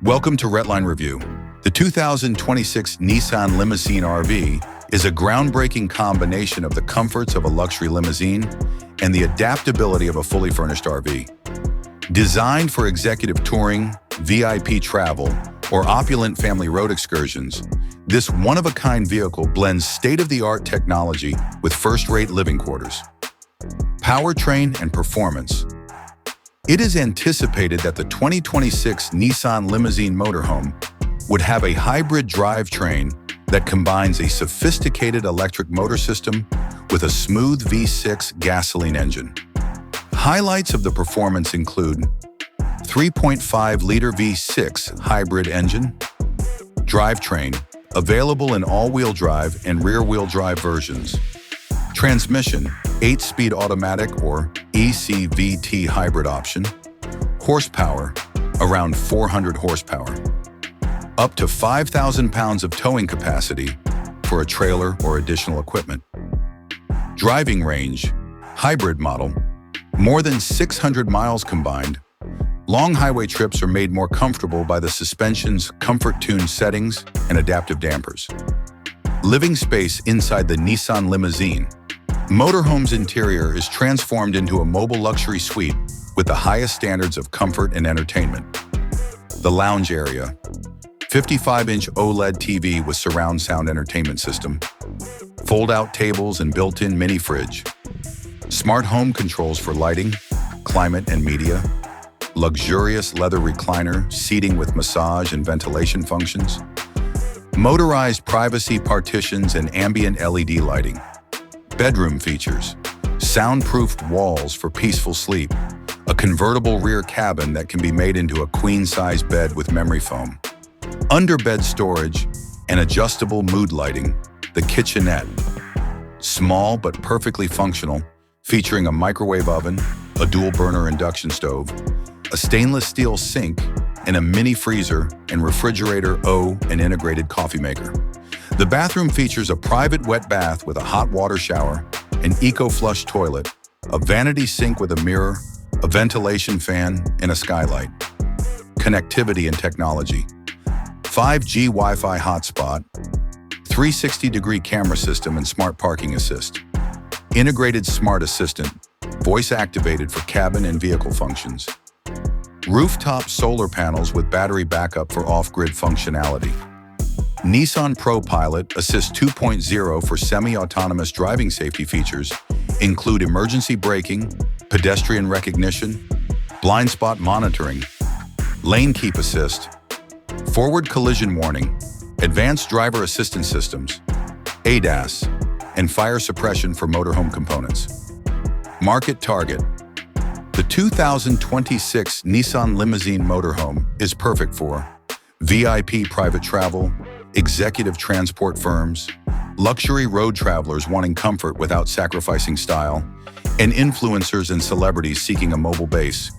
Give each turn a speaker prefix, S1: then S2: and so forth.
S1: Welcome to Redline Review. The 2026 Nissan Limousine RV is a groundbreaking combination of the comforts of a luxury limousine and the adaptability of a fully furnished RV. Designed for executive touring, VIP travel, or opulent family road excursions, this one-of-a-kind vehicle blends state-of-the-art technology with first-rate living quarters. Powertrain and performance. It is anticipated that the 2026 Nissan Limousine Motorhome would have a hybrid drivetrain that combines a sophisticated electric motor system with a smooth V6 gasoline engine. Highlights of the performance include 3.5-liter V6 hybrid engine, drivetrain, available in all-wheel drive and rear-wheel drive versions, transmission, 8-speed automatic or ECVT hybrid option, horsepower, around 400 horsepower, up to 5,000 pounds of towing capacity for a trailer or additional equipment. Driving range, hybrid model, more than 600 miles combined. Long highway trips are made more comfortable by the suspension's comfort-tuned settings and adaptive dampers. Living space inside the Nissan Limousine. Motorhome's interior is transformed into a mobile luxury suite with the highest standards of comfort and entertainment. The lounge area. 55-inch OLED TV with surround sound entertainment system. Fold-out tables and built-in mini fridge. Smart home controls for lighting, climate, and media. Luxurious leather recliner, seating with massage and ventilation functions. Motorized privacy partitions and ambient LED lighting. Bedroom features. Soundproofed walls for peaceful sleep. A convertible rear cabin that can be made into a queen-size bed with memory foam. Underbed storage and adjustable mood lighting. The kitchenette. Small but perfectly functional, featuring a microwave oven, a dual-burner induction stove, a stainless steel sink, and a mini freezer and refrigerator and integrated coffee maker. The bathroom features a private wet bath with a hot water shower, an eco-flush toilet, a vanity sink with a mirror, a ventilation fan, and a skylight. Connectivity and technology. 5G Wi-Fi hotspot, 360-degree camera system and smart parking assist. Integrated smart assistant, voice-activated for cabin and vehicle functions. Rooftop solar panels with battery backup for off-grid functionality. Nissan ProPilot Assist 2.0 for semi-autonomous driving safety features include emergency braking, pedestrian recognition, blind spot monitoring, lane keep assist, forward collision warning, advanced driver assistance systems, ADAS, and fire suppression for motorhome components. Market target. The 2026 Nissan Limousine Motorhome is perfect for VIP private travel, executive transport firms, luxury road travelers wanting comfort without sacrificing style, and influencers and celebrities seeking a mobile base